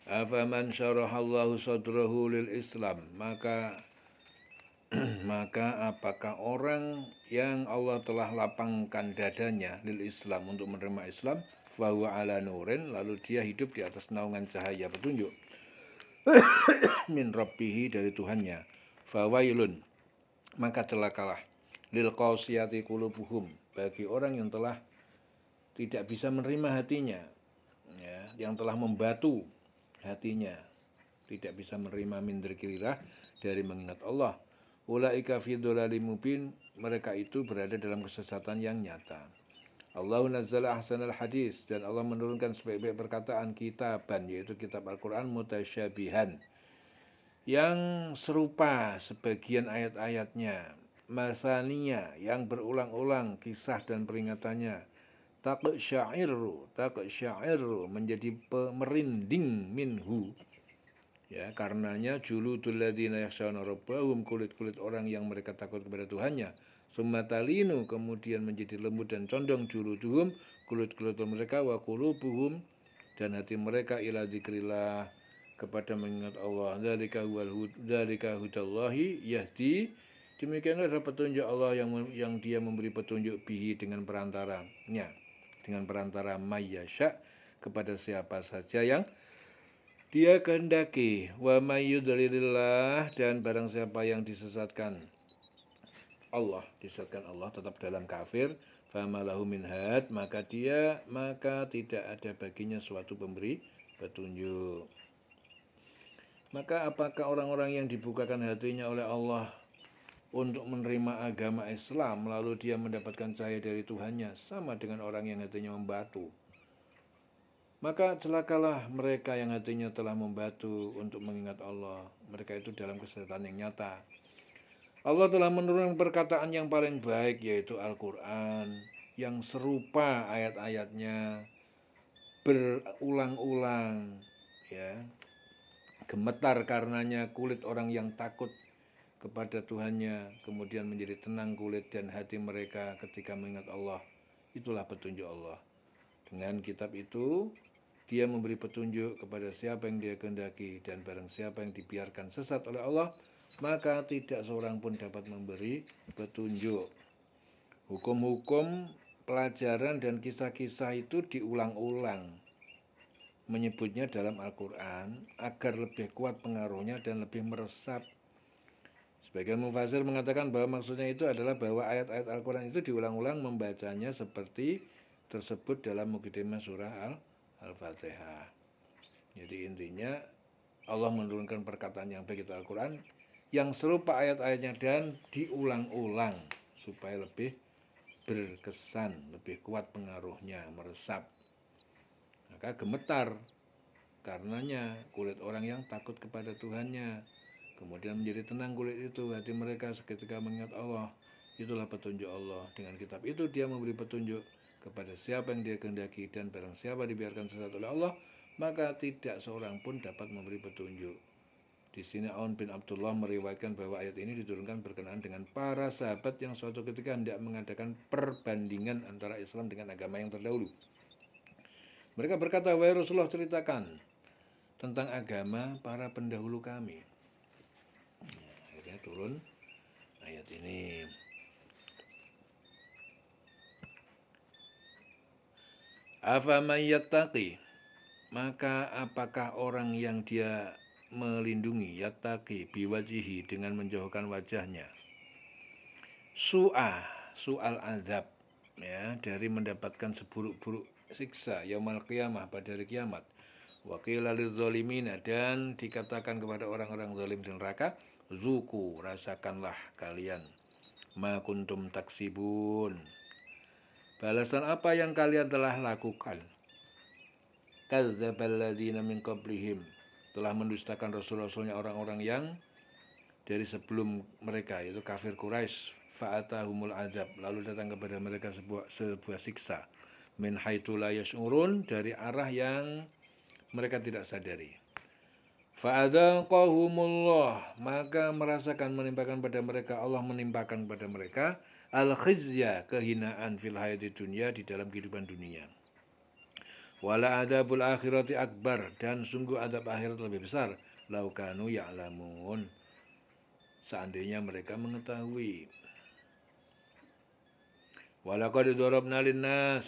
Afaman syarahallahu sadrahu lil Islam, maka apakah orang yang Allah telah lapangkan dadanya lil Islam untuk menerima Islam, fahuwa ala nurin, lalu dia hidup di atas naungan cahaya petunjuk min rabbihi, dari Tuhannya, fawailun, maka celakalah, lil qasiyati qulubuhum, bagi orang yang telah tidak bisa menerima hatinya, ya, yang telah membatu hatinya, tidak bisa menerima min dzikrillah, dari mengingat Allah. Ulaika fi dhalalim mubin, mereka itu berada dalam kesesatan yang nyata. Allahu nazzala ahsanal hadis, dan Allah menurunkan sebaik-baik perkataan kitaban, yaitu kitab Al-Qur'an, mutasyabihan, yang serupa sebagian ayat-ayatnya, masaniya, yang berulang-ulang kisah dan peringatannya, taqsyairu, menjadi merinding minhu, ya, karenanya juludul ladzina yakhshawna rabbahum, kulit-kulit orang yang mereka takut kepada Tuhannya, summa talinu, kemudian menjadi lembut dan condong, juluduhum, kulit-kulit mereka, wa qulubuhum, dan hati mereka, ila dzikrillah, kepada mengingat Allah. Dzalika hudallahi yahdi, demikianlah adalah petunjuk Allah yang dia memberi petunjuk bihi, dengan perantaranya, dengan perantara mayyasya, kepada siapa saja yang dia kehendaki. Wa mayyudlilillah, dan barang siapa yang disesatkan Allah tetap dalam kafir, famalahu min had, maka tidak ada baginya suatu pemberi petunjuk. Maka apakah orang-orang yang dibukakan hatinya oleh Allah untuk menerima agama Islam, lalu dia mendapatkan cahaya dari Tuhannya, sama dengan orang yang hatinya membatu? Maka celakalah mereka yang hatinya telah membatu untuk mengingat Allah. Mereka itu dalam kesesatan yang nyata. Allah telah menurunkan perkataan yang paling baik, yaitu Al-Quran, yang serupa ayat-ayatnya, berulang-ulang, ya. Gemetar karenanya kulit orang yang takut kepada Tuhannya, kemudian menjadi tenang kulit dan hati mereka ketika mengingat Allah. Itulah petunjuk Allah. Dengan kitab itu, dia memberi petunjuk kepada siapa yang dia kehendaki, dan barang siapa yang dibiarkan sesat oleh Allah, maka tidak seorang pun dapat memberi petunjuk. Hukum-hukum, pelajaran, dan kisah-kisah itu diulang-ulang, menyebutnya dalam Al-Quran agar lebih kuat pengaruhnya dan lebih meresap. Sebagian mufasir mengatakan bahwa maksudnya itu adalah bahwa ayat-ayat Al-Quran itu diulang-ulang membacanya seperti tersebut dalam mukadimah surah Al-Fatihah. Jadi intinya Allah menurunkan perkataan yang baik, itu Al-Quran, yang serupa ayat-ayatnya dan diulang-ulang supaya lebih berkesan, lebih kuat pengaruhnya, meresap. Maka gemetar karenanya kulit orang yang takut kepada Tuhannya, kemudian menjadi tenang kulit itu, hati mereka seketika mengingat Allah. Itulah petunjuk Allah. Dengan kitab itu dia memberi petunjuk kepada siapa yang dia kehendaki, dan barang siapa dibiarkan sesat oleh Allah, maka tidak seorang pun dapat memberi petunjuk. Di sini Aun bin Abdullah meriwayatkan bahwa ayat ini diturunkan berkenaan dengan para sahabat yang suatu ketika hendak mengadakan perbandingan antara Islam dengan agama yang terdahulu. Mereka berkata, wahai Rasulullah, ceritakan tentang agama para pendahulu kami. Akhirnya turun ayat ini. Afaman yattaqi, maka apakah orang yang dia melindungi, yattaqi biwajihi, dengan menjauhkan wajahnya, su'al azab, ya, dari mendapatkan seburuk-buruk siksa yaumul qiyamah, pada hari kiamat. Wa qila lidzalimina, dan dikatakan kepada orang-orang zalim di neraka, zuku, rasakanlah kalian, ma kuntum taksibun, balasan apa yang kalian telah lakukan. Kadzdzabal ladzina min qablihim, telah mendustakan rasul-rasulnya orang-orang yang dari sebelum mereka, yaitu kafir Quraisy. Fa'atahumul azab, lalu datang kepada mereka sebuah siksa, min haitsu la yash'urun, dari arah yang mereka tidak sadari. Fa'adzaqahumullah, maka menimpakan pada mereka, Allah menimpakan pada mereka al-khizya, kehinaan, fil hayati dunya, di dalam kehidupan dunia. Wala adabul akhirati akbar, dan sungguh adab akhirat lebih besar. Lau kanu ya'lamun, seandainya mereka mengetahui. Walaqad darabna linnas,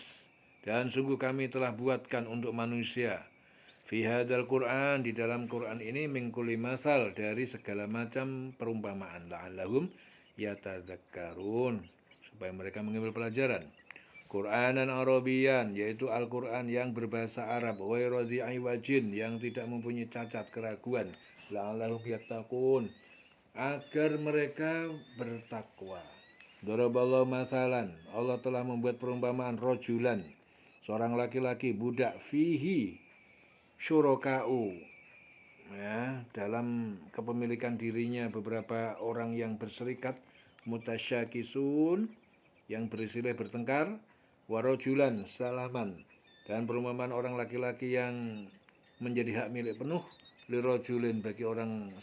dan sungguh kami telah buatkan untuk manusia. Fi hadzal Qur'an, di dalam Quran ini, min kulli masal, dari segala macam perumpamaan, la'allahum yatadzakkarun, supaya mereka mengambil pelajaran. Qur'anan Arabian, yaitu Al-Qur'an yang berbahasa Arab, ghairu dzi iwajin, yang tidak mempunyai cacat keraguan, la'allahum yattaqun, agar mereka bertakwa. Daraballahu masalan, Allah telah membuat perumpamaan, rojulan, seorang laki-laki, budak, fihi syuraka'u, ya, dalam kepemilikan dirinya beberapa orang yang berserikat, mutasyakisun, yang bersilih bertengkar, warojulan salaman, dan perumpamaan orang laki-laki yang menjadi hak milik penuh, lirojulin, bagi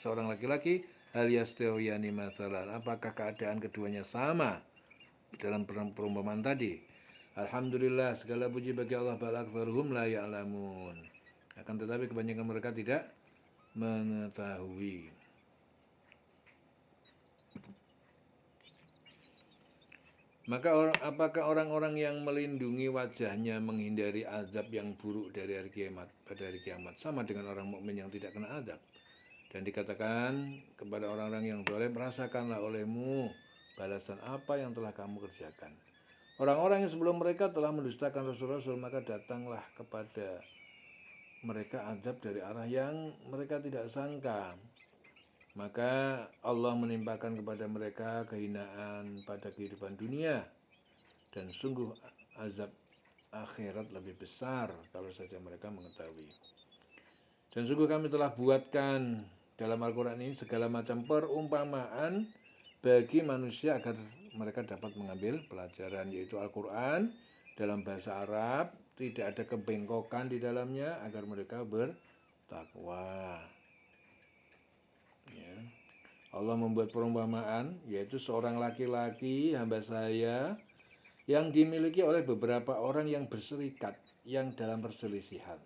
seorang laki-laki, hal yastawiyani masalan, apakah keadaan keduanya sama dalam perumpamaan tadi. Alhamdulillah, segala puji bagi Allah, bal aktsaruhum la ya'lamun, akan tetapi kebanyakan mereka tidak mengetahui. Maka apakah orang-orang yang melindungi wajahnya menghindari azab yang buruk dari hari kiamat, pada hari kiamat, sama dengan orang mukmin yang tidak kena azab? Dan dikatakan kepada orang-orang yang zalim, rasakanlah olehmu balasan apa yang telah kamu kerjakan. Orang-orang yang sebelum mereka telah mendustakan Rasul-Rasul, maka datanglah kepada mereka azab dari arah yang mereka tidak sangka. Maka Allah menimpakan kepada mereka kehinaan pada kehidupan dunia, dan sungguh azab akhirat lebih besar kalau saja mereka mengetahui. Dan sungguh kami telah buatkan dalam Al-Quran ini segala macam perumpamaan bagi manusia agar mereka dapat mengambil pelajaran, yaitu Al-Quran dalam bahasa Arab, tidak ada kebengkokan di dalamnya, agar mereka bertakwa. Ya. Allah membuat perumpamaan, yaitu seorang laki-laki, hamba saya, yang dimiliki oleh beberapa orang yang berserikat, yang dalam perselisihan,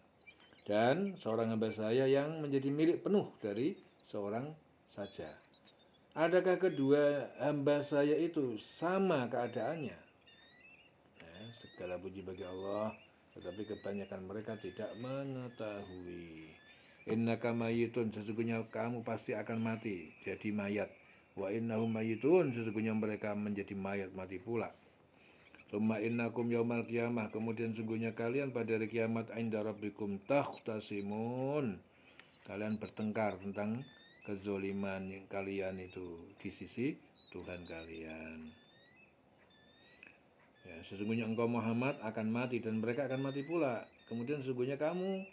dan seorang hamba saya yang menjadi milik penuh dari seorang saja. Adakah kedua hamba saya itu sama keadaannya? Segala puji bagi Allah, tetapi kebanyakan mereka tidak mengetahui. Innaka mayitun, sesungguhnya kamu pasti akan mati, jadi mayat. Wa innahum mayitun, sesungguhnya mereka menjadi mayat, mati pula. Summa innakum yaumal qiyamah, kemudian sungguhnya kalian pada hari kiamat, inda rabbikum takhtasimun, kalian bertengkar tentang kezoliman yang kalian itu di sisi Tuhan kalian. Ya, sesungguhnya engkau Muhammad akan mati dan mereka akan mati pula. Kemudian sesungguhnya kamu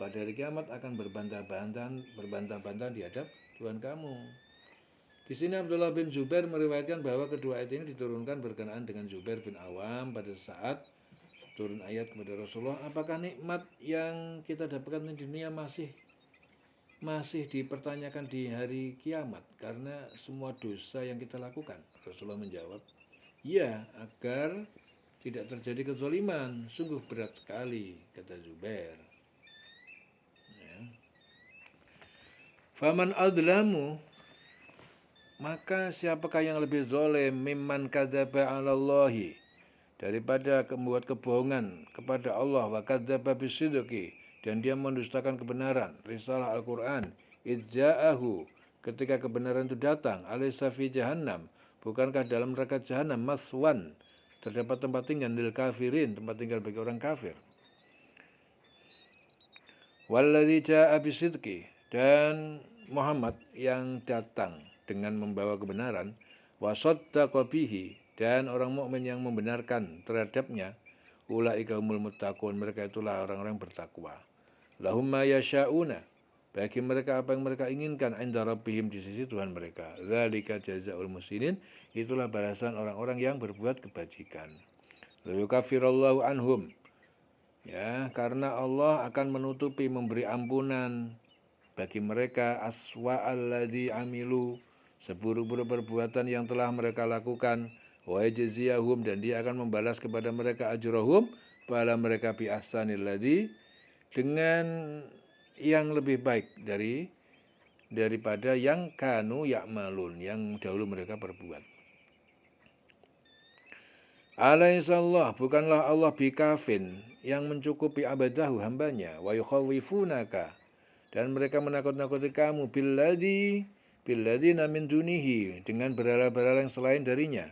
pada hari kiamat akan berbantah-bantah di hadap Tuhan kamu. Di sini Abdullah bin Zubair meriwayatkan bahwa kedua ayat ini diturunkan berkenaan dengan Zubair bin Awam pada saat turun ayat kepada Rasulullah, apakah nikmat yang kita dapatkan di dunia masih dipertanyakan di hari kiamat karena semua dosa yang kita lakukan? Rasulullah menjawab, ya, agar tidak terjadi kezaliman. Sungguh berat sekali, kata Zubair. Ya. Faman adlamu, maka siapakah yang lebih zalim, mimman kadzaba 'alallahi, daripada membuat kebohongan kepada Allah, wa kadzaba bisidqi, dan dia mendustakan kebenaran, risalah Al-Quran, idza'ahu, ketika kebenaran itu datang, alaysa fi jahannam, bukankah dalam neraka jahanam, maswan, terdapat tempat tinggal lil kafirin, tempat tinggal bagi orang kafir. Walladzi jaa'a bisidqi, dan Muhammad yang datang dengan membawa kebenaran, wa saddaqa bihi, dan orang mukmin yang membenarkan terhadapnya, ulaika humul muttaqun, mereka itulah orang-orang bertakwa. Lahum ma yasha'una, bagi mereka apa yang mereka inginkan, inda rabbihim, di sisi Tuhan mereka. Dzalika jazaa'ul muhsinin, itulah balasan orang-orang yang berbuat kebajikan. La yukaffirallahu anhum, ya, karena Allah akan menutupi, memberi ampunan bagi mereka, aswa alladzi amilu, seburuk-buruk perbuatan yang telah mereka lakukan, wa yajziyahum, dan dia akan membalas kepada mereka ajrahum, pahala mereka bi ahsanil ladzi dengan yang lebih baik daripada yang kanu ya'malun, yang dahulu mereka perbuat. Alaihissallah, bukanlah Allah bikafin, yang mencukupi abadahu hambanya, wa yukhawifunaka, dan mereka menakut-nakuti kamu, billadzina min dunihi, dengan berhala-berhala yang selain darinya.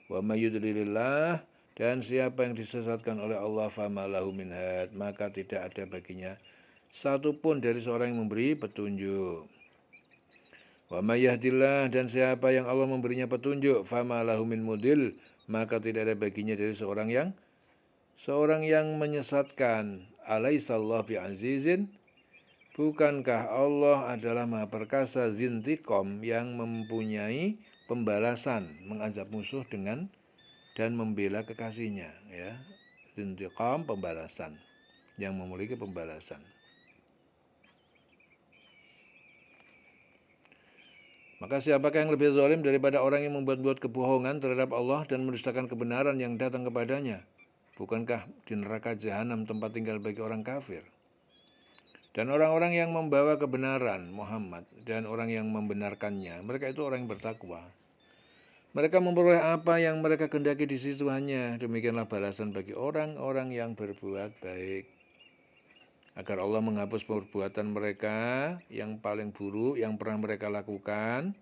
Wa mayyudlilillah, dan siapa yang disesatkan oleh Allah fama lahu min had, maka tidak ada baginya satupun dari seorang yang memberi petunjuk. Wa may yahdillah, dan siapa yang Allah memberinya petunjuk, fama lahu min mudil, maka tidak ada baginya dari seorang yang menyesatkan. Alaihissallah bi'azizin, bukankah Allah adalah Maha Perkasa, zintiqom, yang mempunyai pembalasan, mengazab musuh dengan dan membela kekasihnya, ya. Zintiqam, pembalasan, yang memiliki pembalasan. Maka siapakah yang lebih zalim daripada orang yang membuat-buat kebohongan terhadap Allah dan mendustakan kebenaran yang datang kepadanya? Bukankah di neraka jahanam tempat tinggal bagi orang kafir? Dan orang-orang yang membawa kebenaran Muhammad dan orang yang membenarkannya, mereka itu orang yang bertakwa. Mereka memperoleh apa yang mereka kehendaki di situ hanya. Demikianlah balasan bagi orang-orang yang berbuat baik. Agar Allah menghapus perbuatan mereka yang paling buruk yang pernah mereka lakukan.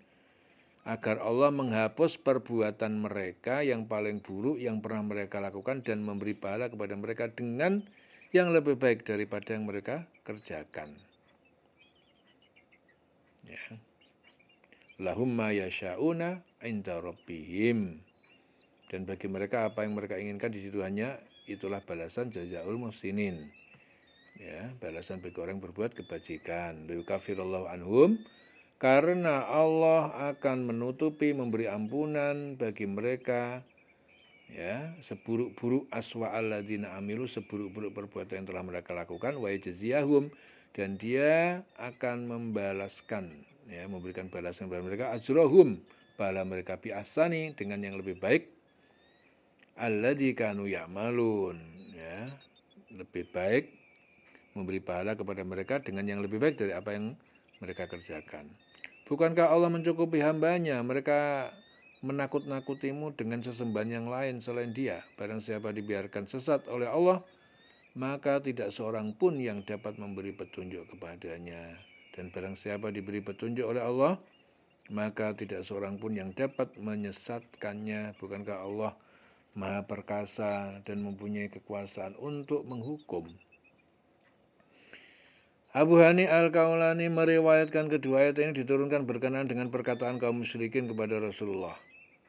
Agar Allah menghapus perbuatan mereka yang paling buruk yang pernah mereka lakukan dan memberi pahala kepada mereka dengan yang lebih baik daripada yang mereka kerjakan. Ya. Lahum ma yasha'una inda rabbihim. Dan bagi mereka apa yang mereka inginkan di situ hanya itulah balasan jazaul muhsinin. Ya, balasan bagi orang yang berbuat kebajikan. Liyukafirallahu anhum, karena Allah akan menutupi, memberi ampunan bagi mereka, ya, seburuk-buruk aswa alladzina amilu, seburuk-buruk perbuatan yang telah mereka lakukan, wa yajziyahum, dan dia akan membalaskan, ya, memberikan balasan kepada mereka, ajrohum, pahala mereka bi ahsani, dengan yang lebih baik, alladzi kanu ya'malun, ya, lebih baik, memberi pahala kepada mereka dengan yang lebih baik dari apa yang mereka kerjakan. Bukankah Allah mencukupi hambanya? Mereka menakut-nakutimu dengan sesembahan yang lain selain Dia. Barang siapa dibiarkan sesat oleh Allah, maka tidak seorang pun yang dapat memberi petunjuk kepadanya. Dan barang siapa diberi petunjuk oleh Allah, maka tidak seorang pun yang dapat menyesatkannya. Bukankah Allah Maha Perkasa dan mempunyai kekuasaan untuk menghukum? Abu Hani Al-Kaulani meriwayatkan kedua ayat ini diturunkan berkenaan dengan perkataan kaum musyrikin kepada Rasulullah.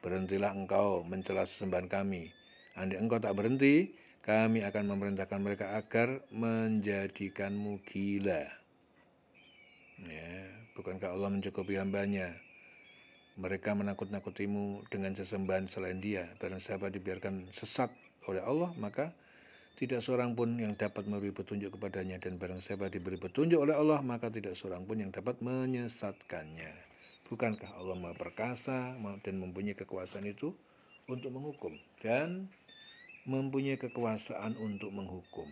Berhentilah engkau mencela sesembahan kami. Andai engkau tak berhenti, kami akan memerintahkan mereka agar menjadikanmu gila. Ya, bukankah Allah mencukupi hambanya? Mereka menakut-nakutimu dengan sesembahan selain Dia. Barang siapa dibiarkan sesat oleh Allah, maka tidak seorang pun yang dapat memberi petunjuk kepadanya, dan barang siapa diberi petunjuk oleh Allah, maka tidak seorang pun yang dapat menyesatkannya. Bukankah Allah Maha Perkasa dan mempunyai kekuasaan itu untuk menghukum dan mempunyai kekuasaan untuk menghukum.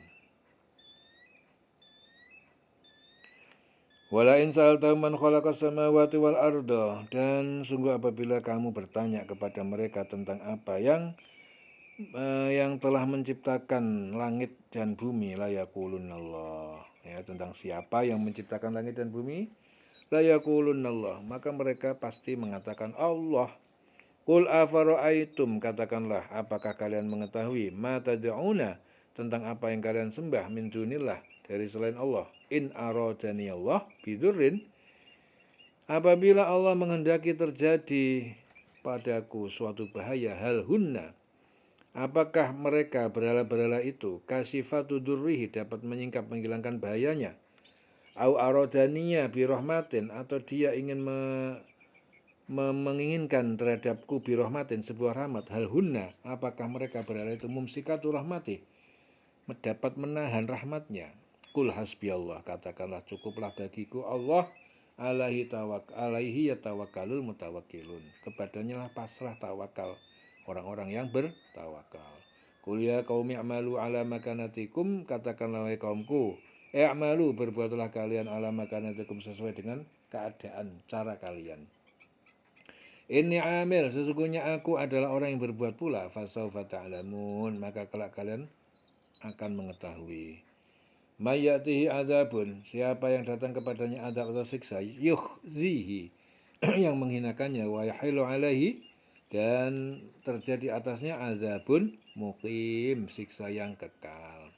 Wala in sa'altahum man khalaqas samawati wal arda, dan sungguh apabila kamu bertanya kepada mereka tentang apa yang telah menciptakan langit dan bumi, la yaqulunallah, ya, tentang siapa yang menciptakan langit dan bumi, la yaqulunallah, maka mereka pasti mengatakan Allah. Qul afara'aitum, katakanlah, apakah kalian mengetahui, ma tad'una, tentang apa yang kalian sembah, min dunillah, dari selain Allah, in aradani Allah bidurrin, apabila Allah menghendaki terjadi padaku suatu bahaya, hal hunna, apakah mereka berhala-berhala itu kasifatu durrihi, dapat menyingkap menghilangkan bahayanya, au aradaniya birahmatin, atau dia ingin menginginkan terhadapku birahmatin, sebuah rahmat, hal hunna, apakah mereka berhala itu mumsikatu rahmati, dapat menahan rahmatnya. Kul hasbi Allah, katakanlah cukuplah bagiku Allah, alaihi yatawakkalul mutawakkilun, kepadanya lah pasrah tawakal orang-orang yang bertawakal. Qul ya qaumi a'malu ala makanatikum, katakanlah wahai kaumku, I'malu, berbuatlah kalian ala makanatikum sesuai dengan keadaan cara kalian. Ini amil, sesungguhnya aku adalah orang yang berbuat pula. Fasaufa ta'lamun, maka kelak kalian akan mengetahui. Mayatihi azabun, siapa yang datang kepadanya azab atau siksa, yukhzihi, yang menghinakannya, wa yahilu alaihi, dan terjadi atasnya azabun muqim, siksa yang kekal.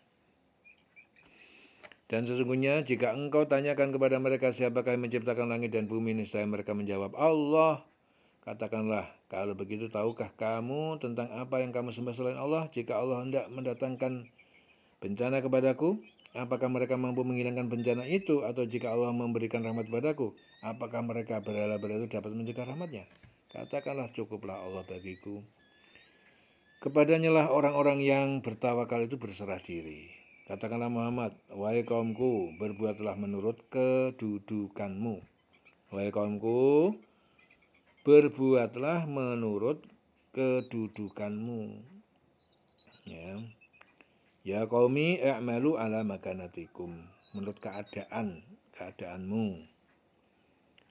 Dan sesungguhnya jika engkau tanyakan kepada mereka siapakah yang menciptakan langit dan bumi, niscaya mereka menjawab Allah. Katakanlah, kalau begitu tahukah kamu tentang apa yang kamu sembah selain Allah? Jika Allah hendak mendatangkan bencana kepadaku, apakah mereka mampu menghilangkan bencana itu? Atau jika Allah memberikan rahmat kepadaku, apakah mereka berhala-berhala itu dapat mencegah rahmatnya? Katakanlah, cukuplah Allah bagiku. Kepadanya lah orang-orang yang bertawakal itu berserah diri. Katakanlah Muhammad, wahai kaumku, berbuatlah menurut kedudukanmu. Wahai kaumku, berbuatlah menurut kedudukanmu. Ya qaumi i'malu ala makanatikum, menurut keadaanmu.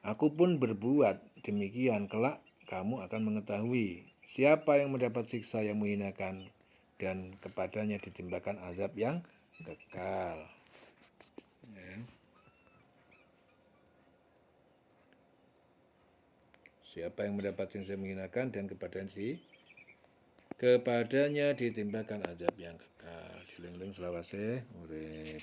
Aku pun berbuat demikian, kelak kamu akan mengetahui siapa yang mendapat siksa yang menghinakan dan kepadanya ditimbakan azab yang kekal. Siapa yang mendapat siksa yang menghinakan dan kepadanya ditimbakan azab yang kekal. Diling-ling selawase urip.